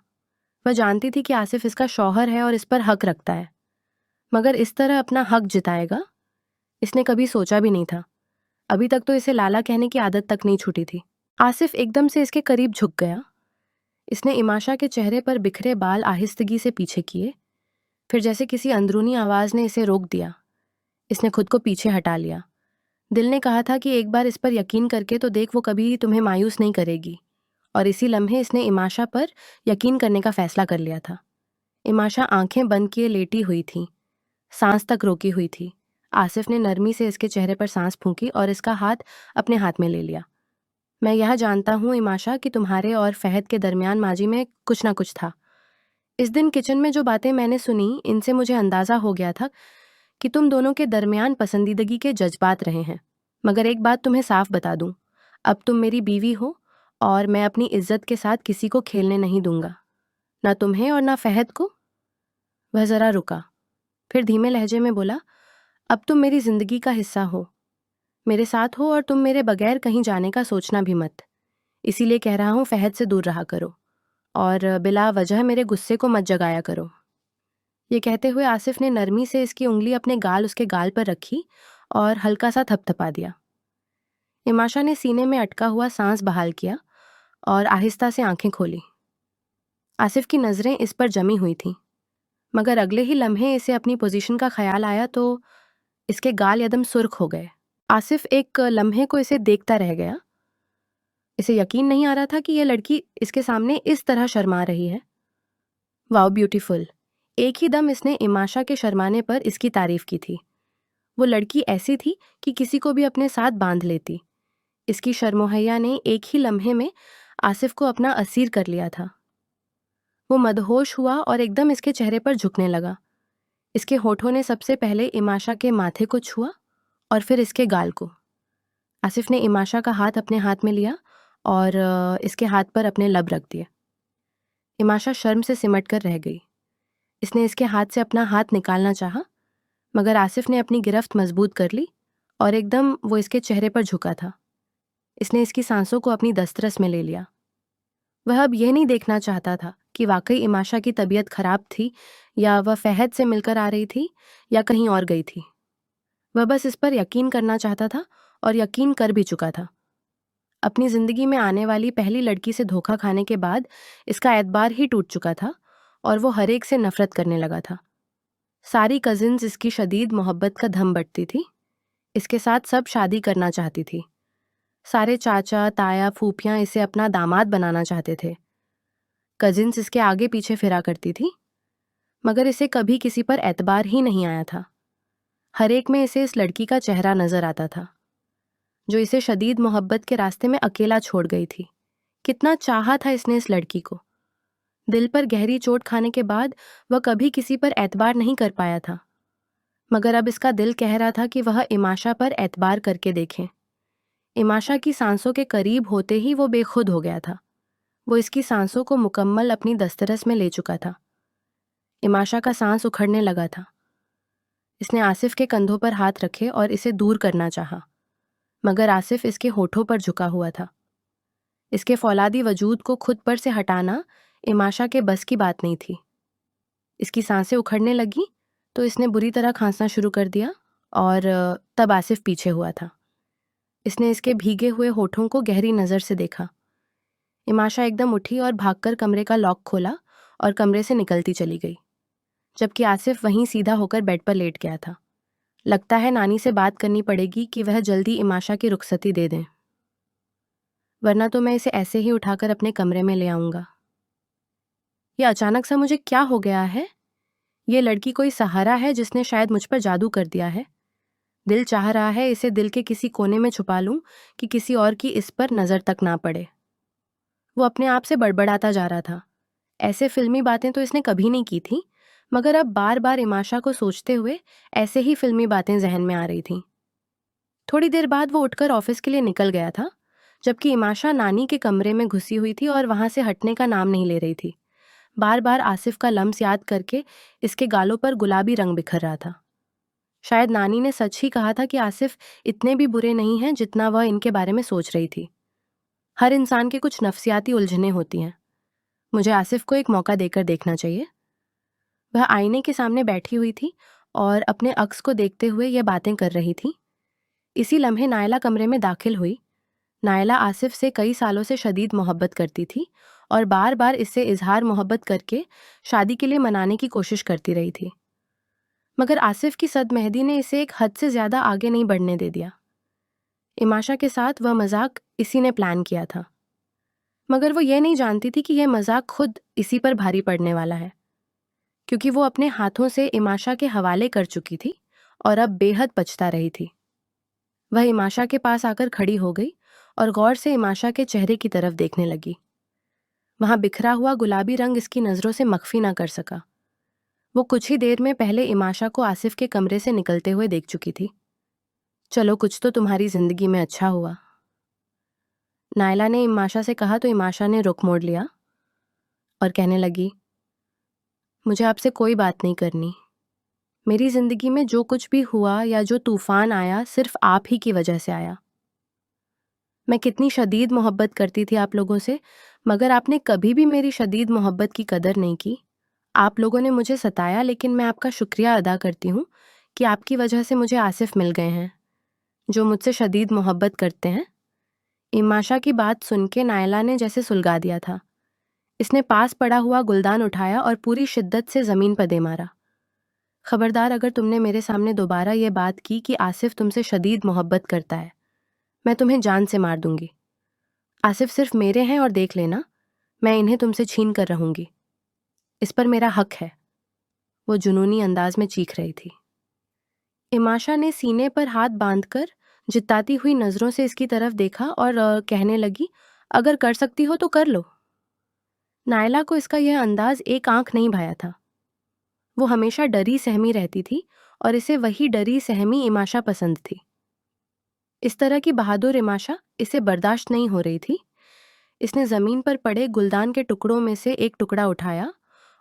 वह जानती थी कि आसिफ इसका शौहर है और इस पर हक रखता है, मगर इस तरह अपना हक जिताएगा इसने कभी सोचा भी नहीं था। अभी तक तो इसे लाला कहने की आदत तक नहीं छूटी थी। आसिफ एकदम से इसके करीब झुक गया। इसने इमाशा के चेहरे पर बिखरे बाल आहिस्तगी से पीछे किए। फिर जैसे किसी अंदरूनी आवाज़ ने इसे रोक दिया, इसने खुद को पीछे हटा लिया। दिल ने कहा था कि एक बार इस पर यकीन करके तो देख, वो कभी तुम्हें मायूस नहीं करेगी। और इसी लम्हे इसने इमाशा पर यकीन करने का फैसला कर लिया था। इमाशा आंखें बंद किए लेटी हुई थी, सांस तक रोकी हुई थी। आसिफ ने नरमी से इसके चेहरे पर सांस फूंकी और इसका हाथ अपने हाथ में ले लिया। मैं यह जानता हूँ इमाशा कि तुम्हारे और फहद के दरमियान माजी में कुछ ना कुछ था। इस दिन किचन में जो बातें मैंने सुनी, इनसे मुझे अंदाज़ा हो गया था कि तुम दोनों के दरमियान पसंदीदगी के जज्बात रहे हैं। मगर एक बात तुम्हें साफ बता दूं, अब तुम मेरी बीवी हो और मैं अपनी इज्जत के साथ किसी को खेलने नहीं दूंगा, ना तुम्हें और ना फहद को। वह ज़रा रुका, फिर धीमे लहजे में बोला, अब तुम मेरी ज़िंदगी का हिस्सा हो, मेरे साथ हो और तुम मेरे बगैर कहीं जाने का सोचना भी मत। इसीलिए कह रहा हूँ, फहद से दूर रहा करो और बिला वजह मेरे गुस्से को मत जगाया करो। ये कहते हुए आसिफ ने नरमी से इसकी उंगली अपने गाल उसके गाल पर रखी और हल्का सा थपथपा दिया। इमाशा ने सीने में अटका हुआ सांस बहाल किया और आहिस्ता से आंखें खोली। आसिफ की नज़रें इस पर जमी हुई थीं, मगर अगले ही लम्हे इसे अपनी पोजीशन का ख्याल आया तो इसके गाल यदम सुर्ख हो गए। आसिफ एक लम्हे को इसे देखता रह गया। इसे यकीन नहीं आ रहा था कि यह लड़की इसके सामने इस तरह शर्मा रही है। Wow beautiful. एक ही दम इसने इमाशा के शर्माने पर इसकी तारीफ की थी। वो लड़की ऐसी थी कि किसी को भी अपने साथ बांध लेती। इसकी शर्मोहैया ने एक ही लम्हे में आसिफ को अपना असीर कर लिया था। वो मदहोश हुआ और एकदम इसके चेहरे पर झुकने लगा। इसके होठों ने सबसे पहले इमाशा के माथे को छुआ और फिर इसके गाल को। आसिफ ने इमाशा का हाथ अपने हाथ में लिया और इसके हाथ पर अपने लब रख दिए। इमाशा शर्म से सिमट कर रह गई। इसने इसके हाथ से अपना हाथ निकालना चाहा, मगर आसिफ ने अपनी गिरफ्त मजबूत कर ली और एकदम वो इसके चेहरे पर झुका था। इसने इसकी सांसों को अपनी दस्तरस में ले लिया। वह अब यह नहीं देखना चाहता था कि वाकई इमाशा की तबीयत खराब थी या वह फहद से मिलकर आ रही थी या कहीं और गई थी। वह बस इस पर यकीन करना चाहता था और यकीन कर भी चुका था। अपनी ज़िंदगी में आने वाली पहली लड़की से धोखा खाने के बाद इसका एतबार ही टूट चुका था और वो हर एक से नफरत करने लगा था। सारी कजिन्स इसकी शदीद मोहब्बत का धम बटती थी। इसके साथ सब शादी करना चाहती थी। सारे चाचा ताया फूफियाँ इसे अपना दामाद बनाना चाहते थे। कजिन्स इसके आगे पीछे फिरा करती थी, मगर इसे कभी किसी पर एतबार ही नहीं आया था। हर एक में इसे इस लड़की का चेहरा नजर आता था, जो इसे शदीद मोहब्बत के रास्ते में अकेला छोड़ गई थी। कितना चाहा था इसने इस लड़की को। दिल पर गहरी चोट खाने के बाद वह कभी किसी पर एतबार नहीं कर पाया था, मगर अब इसका दिल कह रहा था कि वह इमाशा पर एतबार करके देखें। इमाशा की सांसों के करीब होते ही वो बेखुद हो गया था। वो इसकी सांसों को मुकम्मल अपनी दस्तरस में ले चुका था। इमाशा का सांस उखड़ने लगा था। इसने आसिफ के कंधों पर हाथ रखे और इसे दूर करना चाहा, मगर आसिफ इसके होठों पर झुका हुआ था। इसके फौलादी वजूद को खुद पर से हटाना इमाशा के बस की बात नहीं थी। इसकी सांसें उखड़ने लगी तो इसने बुरी तरह खांसना शुरू कर दिया और तब आसिफ पीछे हुआ था। इसने इसके भीगे हुए होठों को गहरी नज़र से देखा। इमाशा एकदम उठी और भागकर कमरे का लॉक खोला और कमरे से निकलती चली गई, जबकि आसिफ वहीं सीधा होकर बेड पर लेट गया था। लगता है नानी से बात करनी पड़ेगी कि वह जल्दी इमाशा की रुखसती दे दें, वरना तो मैं इसे ऐसे ही उठाकर अपने कमरे में ले आऊँगा। यह अचानक सा मुझे क्या हो गया है? ये लड़की कोई सहारा है जिसने शायद मुझ पर जादू कर दिया है। दिल चाह रहा है इसे दिल के किसी कोने में छुपा लूं कि किसी और की इस पर नज़र तक ना पड़े। वो अपने आप से बड़बड़ाता जा रहा था। ऐसे फिल्मी बातें तो इसने कभी नहीं की थी, मगर अब बार बार इमाशा को सोचते हुए ऐसे ही फिल्मी बातें जहन में आ रही थीं। थोड़ी देर बाद वो उठकर ऑफिस के लिए निकल गया था, जबकि इमाशा नानी के कमरे में घुसी हुई थी और वहां से हटने का नाम नहीं ले रही थी। बार बार आसिफ का लम्स याद करके इसके गालों पर गुलाबी रंग बिखर रहा था। शायद नानी ने सच ही कहा था कि आसिफ इतने भी बुरे नहीं हैं जितना वह इनके बारे में सोच रही थी। हर इंसान के कुछ नफ्सियाती उलझनें होती हैं। मुझे आसिफ को एक मौका देकर देखना चाहिए। वह आईने के सामने बैठी हुई थी और अपने अक्स को देखते हुए यह बातें कर रही थी। इसी लम्हे नायला कमरे में दाखिल हुई। नायला आसिफ से कई सालों से शदीद मोहब्बत करती थी और बार बार इससे इजहार मोहब्बत करके शादी के लिए मनाने की कोशिश करती रही थी, मगर आसिफ की सद मेहदी ने इसे एक हद से ज़्यादा आगे नहीं बढ़ने दे दिया। इमाशा के साथ वह मजाक इसी ने प्लान किया था, मगर वो ये नहीं जानती थी कि यह मजाक खुद इसी पर भारी पड़ने वाला है, क्योंकि वो अपने हाथों से इमाशा के हवाले कर चुकी थी और अब बेहद पछता रही थी। वह इमाशा के पास आकर खड़ी हो गई और गौर से इमाशा के चेहरे की तरफ देखने लगी। वहां बिखरा हुआ गुलाबी रंग इसकी नज़रों से मख्फी ना कर सका। वो कुछ ही देर में पहले इमाशा को आसिफ के कमरे से निकलते हुए देख चुकी थी। चलो, कुछ तो तुम्हारी जिंदगी में अच्छा हुआ, नायला ने इमाशा से कहा तो इमाशा ने रुख मोड़ लिया और कहने लगी, मुझे आपसे कोई बात नहीं करनी। मेरी जिंदगी में जो कुछ भी हुआ या जो तूफान आया सिर्फ आप ही की वजह से आया। मैं कितनी शदीद मोहब्बत करती थी आप लोगों से, मगर आपने कभी भी मेरी शदीद मोहब्बत की कदर नहीं की। आप लोगों ने मुझे सताया, लेकिन मैं आपका शुक्रिया अदा करती हूँ कि आपकी वजह से मुझे आसिफ मिल गए हैं, जो मुझसे शदीद मोहब्बत करते हैं। इमाशा की बात सुन के नायला ने जैसे सुलगा दिया था। इसने पास पड़ा हुआ गुलदान उठाया और पूरी शिद्दत से ज़मीन पर दे मारा। खबरदार, अगर तुमने मेरे सामने दोबारा ये बात की कि आसिफ तुमसे शदीद मोहब्बत करता है, मैं तुम्हें जान से मार दूंगी। आसिफ सिर्फ मेरे हैं और देख लेना, मैं इन्हें तुमसे छीन कर रहूंगी। इस पर मेरा हक है। वो जुनूनी अंदाज में चीख रही थी। इमाशा ने सीने पर हाथ बांधकर जिताती हुई नज़रों से इसकी तरफ देखा और कहने लगी, अगर कर सकती हो तो कर लो। नायला को इसका यह अंदाज एक आंख नहीं भाया था। वो हमेशा डरी सहमी रहती थी और इसे वही डरी सहमी इमाशा पसंद थी। इस तरह की बहादुर इमाशा इसे बर्दाश्त नहीं हो रही थी। इसने ज़मीन पर पड़े गुलदान के टुकड़ों में से एक टुकड़ा उठाया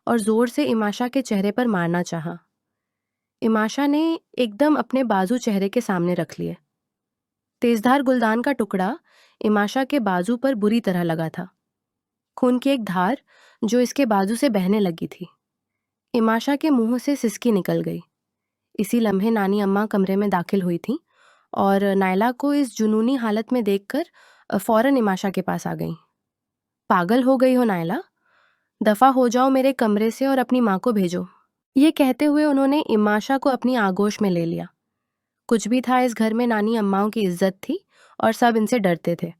और ज़ोर से इमाशा के चेहरे पर मारना चाहा। इमाशा ने एकदम अपने बाजू चेहरे के सामने रख लिए। तेजधार गुलदान का टुकड़ा इमाशा के बाजू पर बुरी तरह लगा था। खून की एक धार जो इसके बाजू से बहने लगी थी। इमाशा के मुंह से सिसकी निकल गई। इसी लम्हे नानी अम्मा कमरे में दाखिल हुई थी और नायला को इस जुनूनी हालत में देखकर फौरन इमाशा के पास आ गई। पागल हो गई हो नायला, दफा हो जाओ मेरे कमरे से और अपनी माँ को भेजो। ये कहते हुए उन्होंने इमाशा को अपनी आगोश में ले लिया। कुछ भी था, इस घर में नानी अम्माओं की इज्जत थी और सब इनसे डरते थे।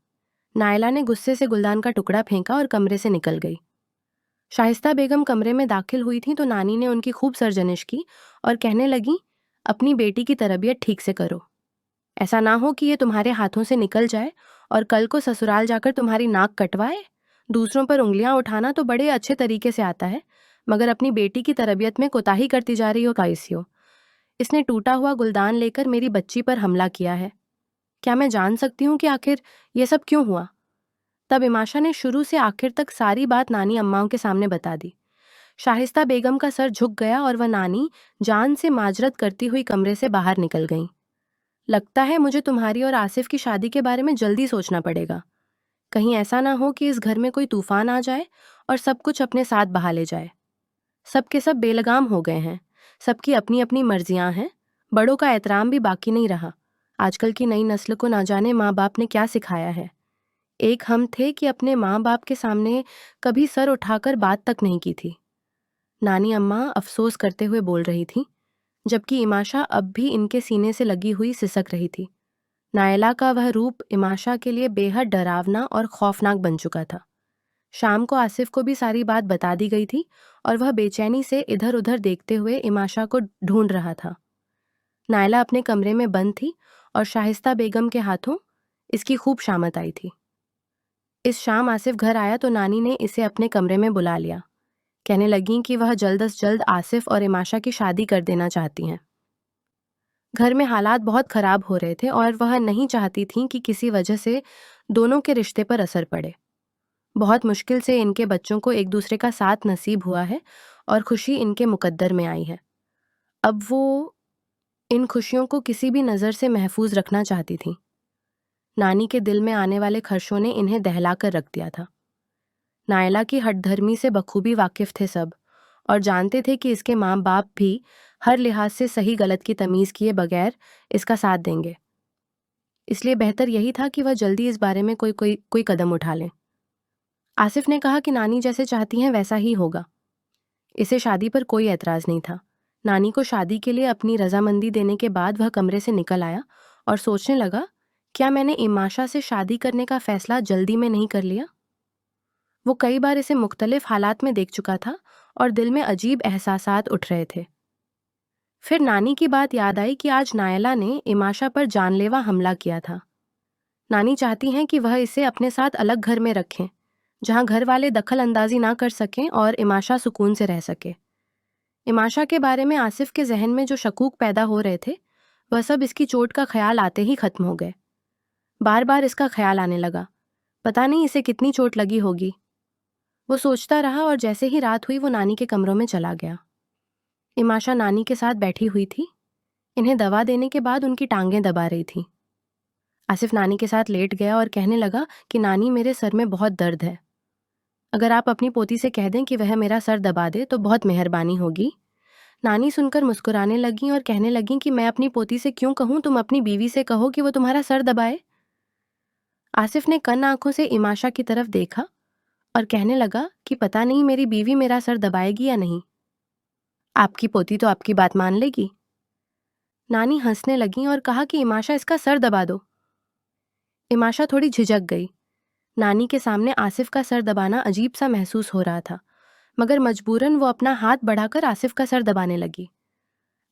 नायला ने गुस्से से गुलदान का टुकड़ा फेंका और कमरे से निकल गई। शाइस्ता बेगम कमरे में दाखिल हुई थी तो नानी ने उनकी खूब सरजनिश की और कहने लगी, अपनी बेटी की तरबियत ठीक से करो। ऐसा ना हो कि ये तुम्हारे हाथों से निकल जाए और कल को ससुराल जाकर तुम्हारी नाक कटवाए। दूसरों पर उंगलियां उठाना तो बड़े अच्छे तरीके से आता है, मगर अपनी बेटी की तरबियत में कोताही करती जा रही हो कैसी हो। इसने टूटा हुआ गुलदान लेकर मेरी बच्ची पर हमला किया है। क्या मैं जान सकती हूँ कि आखिर ये सब क्यों हुआ? तब इमाशा ने शुरू से आखिर तक सारी बात नानी अम्माओं के सामने बता दी। शाहिस्ता बेगम का सर झुक गया और वह नानी जान से माजरत करती हुई कमरे से बाहर निकल गईं। लगता है मुझे तुम्हारी और आसिफ की शादी के बारे में जल्दी सोचना पड़ेगा। कहीं ऐसा ना हो कि इस घर में कोई तूफान आ जाए और सब कुछ अपने साथ बहा ले जाए। सब के सब बेलगाम हो गए हैं, सबकी अपनी अपनी मर्जियां हैं, बड़ों का एहतराम भी बाकी नहीं रहा। आजकल की नई नस्ल को ना जाने माँ बाप ने क्या सिखाया है। एक हम थे कि अपने माँ बाप के सामने कभी सर उठाकर बात तक नहीं की थी। नानी अम्मा अफसोस करते हुए बोल रही थी, जबकि इमाशा अब भी इनके सीने से लगी हुई सिसक रही थी। नायला का वह रूप इमाशा के लिए बेहद डरावना और खौफनाक बन चुका था। शाम को आसिफ को भी सारी बात बता दी गई थी और वह बेचैनी से इधर उधर देखते हुए इमाशा को ढूंढ रहा था। नायला अपने कमरे में बंद थी और शाहिस्ता बेगम के हाथों इसकी खूब शामत आई थी। इस शाम आसिफ घर आया तो नानी ने इसे अपने कमरे में बुला लिया। कहने लगीं कि वह जल्द से जल्द आसिफ और इमाशा की शादी कर देना चाहती हैं। घर में हालात बहुत खराब हो रहे थे और वह नहीं चाहती थीं कि किसी वजह से दोनों के रिश्ते पर असर पड़े। बहुत मुश्किल से इनके बच्चों को एक दूसरे का साथ नसीब हुआ है और खुशी इनके मुकद्दर में आई है। अब वो इन खुशियों को किसी भी नज़र से महफूज रखना चाहती थी। नानी के दिल में आने वाले खर्चों ने इन्हें दहला कर रख दिया था। नायला की हठधर्मी से बखूबी वाकिफ थे सब और जानते थे कि इसके माँ बाप भी हर लिहाज से सही गलत की तमीज़ किए बगैर इसका साथ देंगे। इसलिए बेहतर यही था कि वह जल्दी इस बारे में कोई कदम उठा लें। आसिफ ने कहा कि नानी जैसे चाहती हैं वैसा ही होगा। इसे शादी पर कोई एतराज़ नहीं था। नानी को शादी के लिए अपनी रजामंदी देने के बाद वह कमरे से निकल आया और सोचने लगा, क्या मैंने इमाशा से शादी करने का फैसला जल्दी में नहीं कर लिया? वो कई बार इसे मुख्तलिफ हालात में देख चुका था और दिल में अजीब एहसासात उठ रहे थे। फिर नानी की बात याद आई कि आज नायला ने इमाशा पर जानलेवा हमला किया था। नानी चाहती हैं कि वह इसे अपने साथ अलग घर में रखें, जहां घर वाले दखल अंदाजी ना कर सकें और इमाशा सुकून से रह सके। इमाशा के बारे में आसिफ के जहन में जो शकूक पैदा हो रहे थे, वह सब इसकी चोट का ख्याल आते ही खत्म हो गए। बार बार इसका ख्याल आने लगा, पता नहीं इसे कितनी चोट लगी होगी। वो सोचता रहा और जैसे ही रात हुई वो नानी के कमरों में चला गया। इमाशा नानी के साथ बैठी हुई थी। इन्हें दवा देने के बाद उनकी टांगें दबा रही थी। आसिफ नानी के साथ लेट गया और कहने लगा कि नानी, मेरे सर में बहुत दर्द है। अगर आप अपनी पोती से कह दें कि वह मेरा सर दबा दे तो बहुत मेहरबानी होगी। नानी सुनकर मुस्कुराने लगीं और कहने लगीं कि मैं अपनी पोती से क्यों कहूँ, तुम अपनी बीवी से कहो कि वो तुम्हारा सर दबाए। आसिफ ने कन आंखों से इमाशा की तरफ देखा और कहने लगा कि पता नहीं मेरी बीवी मेरा सर दबाएगी या नहीं। आपकी पोती तो आपकी बात मान लेगी। नानी हंसने लगीं और कहा कि इमाशा, इसका सर दबा दो। इमाशा थोड़ी झिझक गई। नानी के सामने आसिफ का सर दबाना अजीब सा महसूस हो रहा था, मगर मजबूरन वो अपना हाथ बढ़ाकर आसिफ का सर दबाने लगी।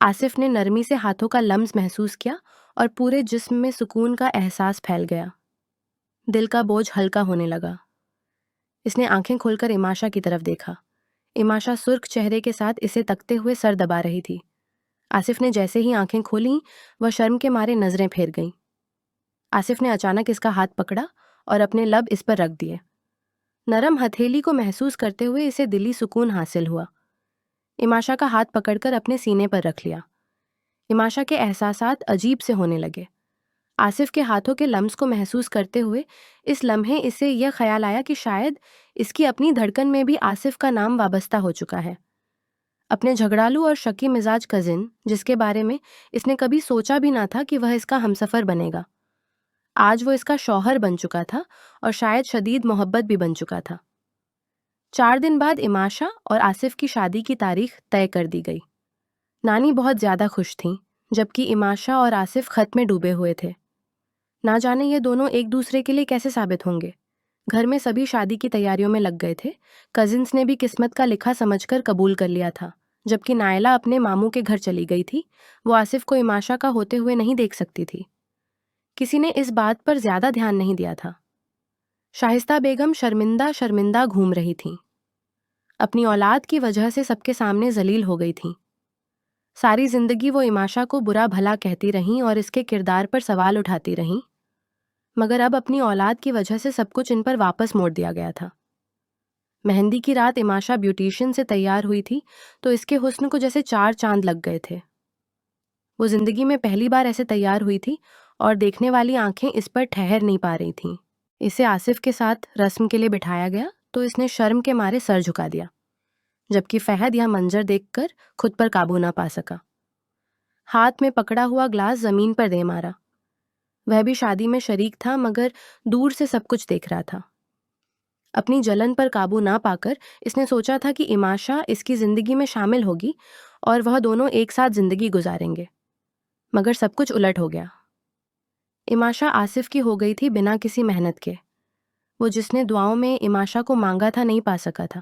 आसिफ ने नरमी से हाथों का लम्स महसूस किया और पूरे जिस्म में सुकून का एहसास फैल गया। दिल का बोझ हल्का होने लगा। इसने आंखें खोलकर इमाशा की तरफ देखा। इमाशा सुर्ख चेहरे के साथ इसे तकते हुए सर दबा रही थी। आसिफ ने जैसे ही आंखें खोलीं, वह शर्म के मारे नजरें फेर गईं। आसिफ ने अचानक इसका हाथ पकड़ा और अपने लब इस पर रख दिए। नरम हथेली को महसूस करते हुए इसे दिली सुकून हासिल हुआ। इमाशा का हाथ पकड़कर अपने सीने पर रख लिया। इमाशा के एहसासात अजीब से होने लगे। आसिफ के हाथों के लम्स को महसूस करते हुए इस लम्हे इसे यह ख्याल आया कि शायद इसकी अपनी धड़कन में भी आसिफ का नाम वाबस्ता हो चुका है। अपने झगड़ालू और शकी मिजाज कजिन, जिसके बारे में इसने कभी सोचा भी ना था कि वह इसका हमसफर बनेगा, आज वो इसका शौहर बन चुका था और शायद शदीद मोहब्बत भी बन चुका था। 4 दिन बाद इमाशा और आसिफ की शादी की तारीख तय कर दी गई। नानी बहुत ज़्यादा खुश थीं, जबकि इमाशा और आसिफ खत में डूबे हुए थे। ना जाने ये दोनों एक दूसरे के लिए कैसे साबित होंगे। घर में सभी शादी की तैयारियों में लग गए थे। कजिन्स ने भी किस्मत का लिखा समझकर कबूल कर लिया था, जबकि नायला अपने मामू के घर चली गई थी। वो आसिफ को इमाशा का होते हुए नहीं देख सकती थी। किसी ने इस बात पर ज्यादा ध्यान नहीं दिया था। शाहिस्ता बेगम शर्मिंदा शर्मिंदा घूम रही थीं। अपनी औलाद की वजह से सबके सामने जलील हो गई थीं। सारी जिंदगी वो इमाशा को बुरा भला कहती रहीं और इसके किरदार पर सवाल उठाती रहीं, मगर अब अपनी औलाद की वजह से सब कुछ इन पर वापस मोड़ दिया गया था। मेहंदी की रात इमाशा ब्यूटिशियन से तैयार हुई थी तो इसके हुस्न को जैसे 4 चांद लग गए थे। वो जिंदगी में पहली बार ऐसे तैयार हुई थी और देखने वाली आंखें इस पर ठहर नहीं पा रही थीं। इसे आसिफ के साथ रस्म के लिए बिठाया गया तो इसने शर्म के मारे सर झुका दिया, जबकि फहद यह मंजर देखकर खुद पर काबू ना पा सका। हाथ में पकड़ा हुआ ग्लास जमीन पर दे मारा। वह भी शादी में शरीक था मगर दूर से सब कुछ देख रहा था। अपनी जलन पर काबू ना पाकर इसने सोचा था कि इमाशा इसकी जिंदगी में शामिल होगी और वह दोनों एक साथ जिंदगी गुजारेंगे, मगर सब कुछ उलट हो गया। इमाशा आसिफ की हो गई थी बिना किसी मेहनत के। वो जिसने दुआओं में इमाशा को मांगा था नहीं पा सका था।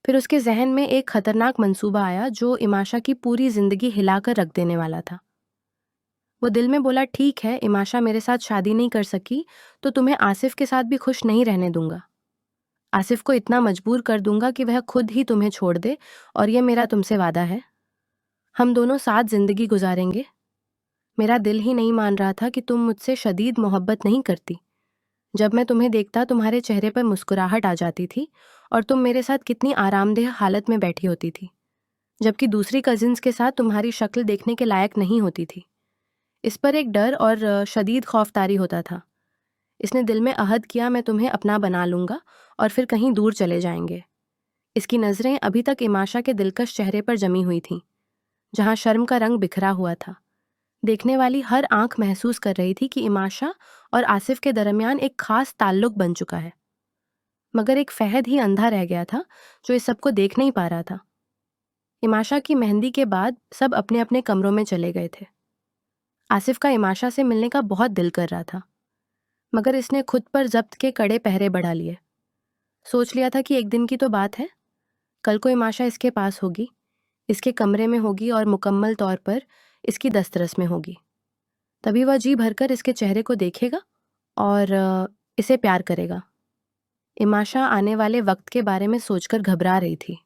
फिर उसके जहन में एक खतरनाक मंसूबा आया जो इमाशा की पूरी जिंदगी हिलाकर रख देने वाला था। वो दिल में बोला, ठीक है, इमाशा मेरे साथ शादी नहीं कर सकी तो तुम्हें आसिफ के साथ भी खुश नहीं रहने दूंगा। आसिफ को इतना मजबूर कर दूंगा कि वह खुद ही तुम्हें छोड़ दे, और यह मेरा तुमसे वादा है। हम दोनों साथ जिंदगी गुजारेंगे। मेरा दिल ही नहीं मान रहा था कि तुम मुझसे शदीद मोहब्बत नहीं करती। जब मैं तुम्हें देखता तुम्हारे चेहरे पर मुस्कुराहट आ जाती थी और तुम मेरे साथ कितनी आरामदेह हालत में बैठी होती थी, जबकि दूसरी कजिन्स के साथ तुम्हारी शक्ल देखने के लायक नहीं होती थी। इस पर एक डर और शदीद खौफतारी होता था। इसने दिल में अहद किया, मैं तुम्हें अपना बना लूंगा और फिर कहीं दूर चले जाएंगे। इसकी नज़रें अभी तक इमाशा के दिलकश चेहरे पर जमी हुई थीं, जहां शर्म का रंग बिखरा हुआ था। देखने वाली हर आंख महसूस कर रही थी कि इमाशा और आसिफ के दरमियान एक खास ताल्लुक बन चुका है, मगर एक फहद ही अंधा रह गया था जो इस सबको देख नहीं पा रहा था। इमाशा की मेहंदी के बाद सब अपने अपने कमरों में चले गए थे। आसिफ का इमाशा से मिलने का बहुत दिल कर रहा था, मगर इसने खुद पर जब्त के कड़े पहरे बढ़ा लिए। सोच लिया था कि एक दिन की तो बात है, कल को इमाशा इसके पास होगी, इसके कमरे में होगी और मुकम्मल तौर पर इसकी दस्तरस में होगी। तभी वह जी भरकर इसके चेहरे को देखेगा और इसे प्यार करेगा। इमाशा आने वाले वक्त के बारे में सोचकर घबरा रही थी।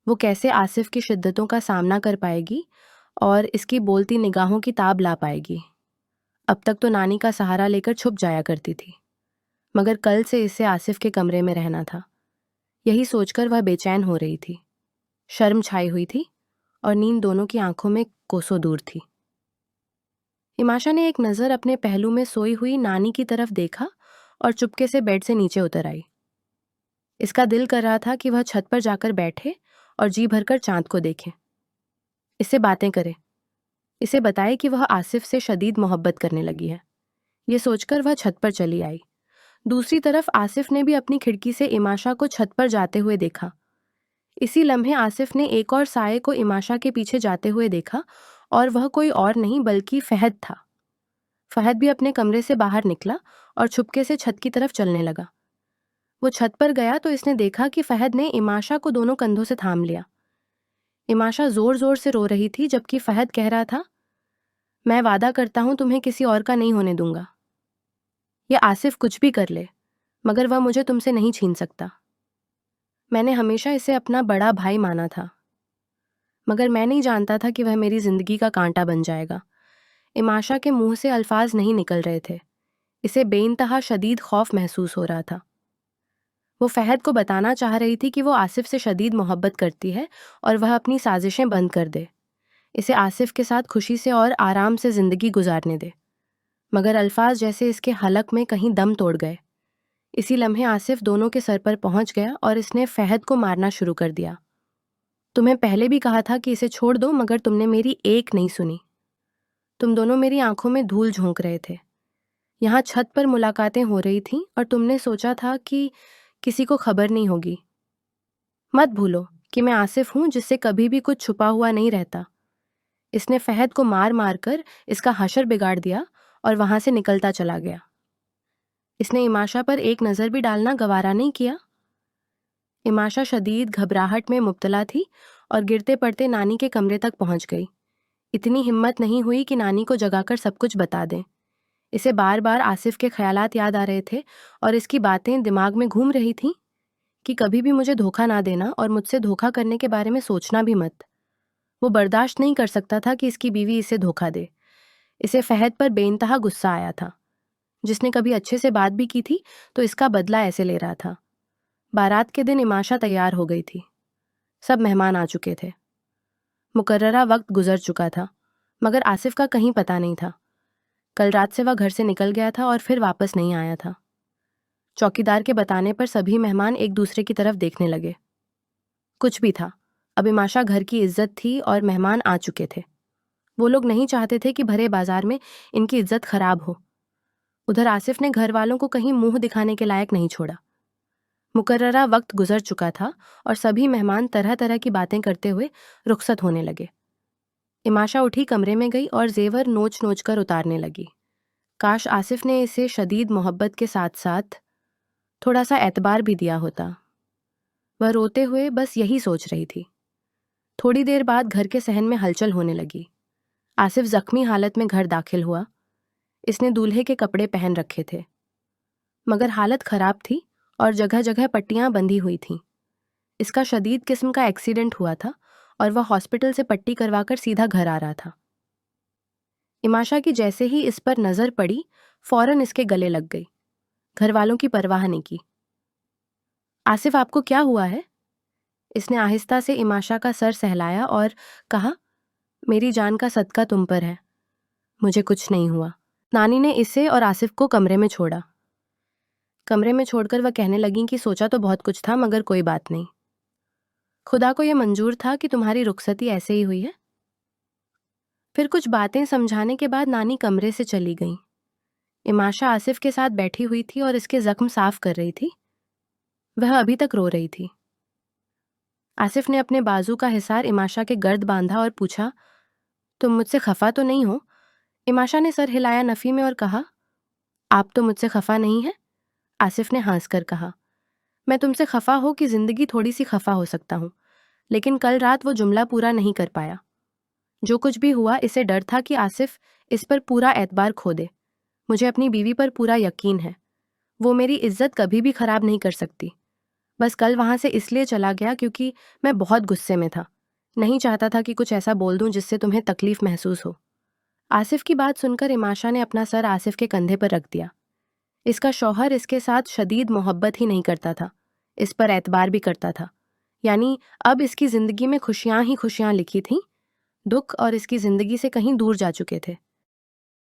वो कैसे आसिफ की शिद्दतों का सामना कर पाएगी और इसकी बोलती निगाहों की ताब ला पाएगी। अब तक तो नानी का सहारा लेकर छुप जाया करती थी, मगर कल से इसे आसिफ के कमरे में रहना था। यही सोचकर वह बेचैन हो रही थी। शर्म छाई हुई थी और नींद दोनों की आंखों में कोसों दूर थी। इमाशा ने एक नज़र अपने पहलू में सोई हुई नानी की तरफ देखा और चुपके से बेड से नीचे उतर आई। इसका दिल कर रहा था कि वह छत पर जाकर बैठे और जी भरकर चांद को देखे, इससे बातें करे, इसे बताए कि वह आसिफ से शदीद मोहब्बत करने लगी है। ये सोचकर वह छत पर चली आई। दूसरी तरफ आसिफ ने भी अपनी खिड़की से इमाशा को छत पर जाते हुए देखा। इसी लम्हे आसिफ ने एक और साये को इमाशा के पीछे जाते हुए देखा, और वह कोई और नहीं बल्कि फहद था। फहद भी अपने कमरे से बाहर निकला और छुपके से छत की तरफ चलने लगा। वो छत पर गया तो इसने देखा कि फहद ने इमाशा को दोनों कंधों से थाम लिया। इमाशा जोर जोर से रो रही थी, जबकि फहद कह रहा था, मैं वादा करता हूं तुम्हें किसी और का नहीं होने दूंगा। यह आसिफ कुछ भी कर ले, मगर वह मुझे तुमसे नहीं छीन सकता। मैंने हमेशा इसे अपना बड़ा भाई माना था, मगर मैं नहीं जानता था कि वह मेरी जिंदगी का कांटा बन जाएगा। इमाशा के मुंह से अल्फाज नहीं निकल रहे थे। इसे बेइंतहा शदीद खौफ महसूस हो रहा था। वो फहद को बताना चाह रही थी कि वो आसिफ से शदीद मोहब्बत करती है और वह अपनी साजिशें बंद कर दे, इसे आसिफ के साथ खुशी से और आराम से ज़िंदगी गुजारने दे, मगर अल्फाज जैसे इसके हलक में कहीं दम तोड़ गए। इसी लम्हे आसिफ दोनों के सर पर पहुंच गया और इसने फहद को मारना शुरू कर दिया। तुम्हें पहले भी कहा था कि इसे छोड़ दो, मगर तुमने मेरी एक नहीं सुनी। तुम दोनों मेरी आंखों में धूल झोंक रहे थे। यहाँ छत पर मुलाकातें हो रही थीं और तुमने सोचा था कि किसी को खबर नहीं होगी। मत भूलो कि मैं आसिफ हूं, जिससे कभी भी कुछ छुपा हुआ नहीं रहता। इसने फहद को मार मार कर इसका हशर बिगाड़ दिया और वहां से निकलता चला गया। इसने इमाशा पर एक नज़र भी डालना गवारा नहीं किया। इमाशा शदीद घबराहट में मुब्तला थी और गिरते पड़ते नानी के कमरे तक पहुंच गई। इतनी हिम्मत नहीं हुई कि नानी को जगाकर सब कुछ बता दें। इसे बार बार आसिफ के ख्यालात याद आ रहे थे और इसकी बातें दिमाग में घूम रही थीं कि कभी भी मुझे धोखा ना देना और मुझसे धोखा करने के बारे में सोचना भी मत। वो बर्दाश्त नहीं कर सकता था कि इसकी बीवी इसे धोखा दे। इसे फहद पर बेइंतहा गुस्सा आया था, जिसने कभी अच्छे से बात भी की थी तो इसका बदला ऐसे ले रहा था। बारात के दिन इमाशा तैयार हो गई थी। सब मेहमान आ चुके थे। मुकर्ररा वक्त गुजर चुका था, मगर आसिफ का कहीं पता नहीं था। कल रात से वह घर से निकल गया था और फिर वापस नहीं आया था। चौकीदार के बताने पर सभी मेहमान एक दूसरे की तरफ देखने लगे। कुछ भी था, अब इमाशा घर की इज्जत थी और मेहमान आ चुके थे। वो लोग नहीं चाहते थे कि भरे बाजार में इनकी इज्जत खराब हो। उधर आसिफ ने घर वालों को कहीं मुंह दिखाने के लायक नहीं छोड़ा। मुकर्ररा वक्त गुजर चुका था और सभी मेहमान तरह तरह की बातें करते हुए रुखसत होने लगे। इमाशा उठी, कमरे में गई और जेवर नोच नोच कर उतारने लगी। काश आसिफ ने इसे शदीद मोहब्बत के साथ साथ थोड़ा सा एतबार भी दिया होता। वह रोते हुए बस यही सोच रही थी। थोड़ी देर बाद घर के सहन में हलचल होने लगी। आसिफ जख्मी हालत में घर दाखिल हुआ। इसने दूल्हे के कपड़े पहन रखे थे, मगर हालत खराब थी और जगह जगह पट्टियां बंधी हुई थीं। इसका शदीद किस्म का एक्सीडेंट हुआ था और वह हॉस्पिटल से पट्टी करवाकर सीधा घर आ रहा था। इमाशा की जैसे ही इस पर नजर पड़ी, फौरन इसके गले लग गई। घर वालों की परवाह नहीं की। आसिफ, आपको क्या हुआ है? इसने आहिस्ता से इमाशा का सर सहलाया और कहा, मेरी जान का सदका तुम पर है, मुझे कुछ नहीं हुआ। नानी ने इसे और आसिफ को कमरे में छोड़ा। कमरे में छोड़कर वह कहने लगी कि सोचा तो बहुत कुछ था, मगर कोई बात नहीं। खुदा को यह मंजूर था कि तुम्हारी रुखसती ऐसे ही हुई है। फिर कुछ बातें समझाने के बाद नानी कमरे से चली गई। इमाशा आसिफ के साथ बैठी हुई थी और इसके जख्म साफ कर रही थी। वह अभी तक रो रही थी। आसिफ ने अपने बाजू का हिसार इमाशा के गर्द बांधा और पूछा, तुम मुझसे खफा तो नहीं हो? इमाशा ने सर हिलाया नफी में और कहा, आप तो मुझसे खफा नहीं है। आसिफ ने हंस कर कहा, मैं तुमसे खफा हो कि जिंदगी थोड़ी सी खफा हो सकता हूँ, लेकिन कल रात वो जुमला पूरा नहीं कर पाया। जो कुछ भी हुआ, इसे डर था कि आसिफ इस पर पूरा एतबार खो दे। मुझे अपनी बीवी पर पूरा यकीन है, वो मेरी इज्जत कभी भी खराब नहीं कर सकती। बस कल वहां से इसलिए चला गया क्योंकि मैं बहुत गुस्से में था। नहीं चाहता था कि कुछ ऐसा बोल दूं जिससे तुम्हें तकलीफ महसूस हो। आसिफ की बात सुनकर इमाशा ने अपना सर आसिफ के कंधे पर रख दिया। इसका शौहर इसके साथ शदीद मोहब्बत ही नहीं करता था, इस पर एतबार भी करता था। यानी अब इसकी जिंदगी में खुशियां ही खुशियां लिखी थीं, दुख और इसकी जिंदगी से कहीं दूर जा चुके थे।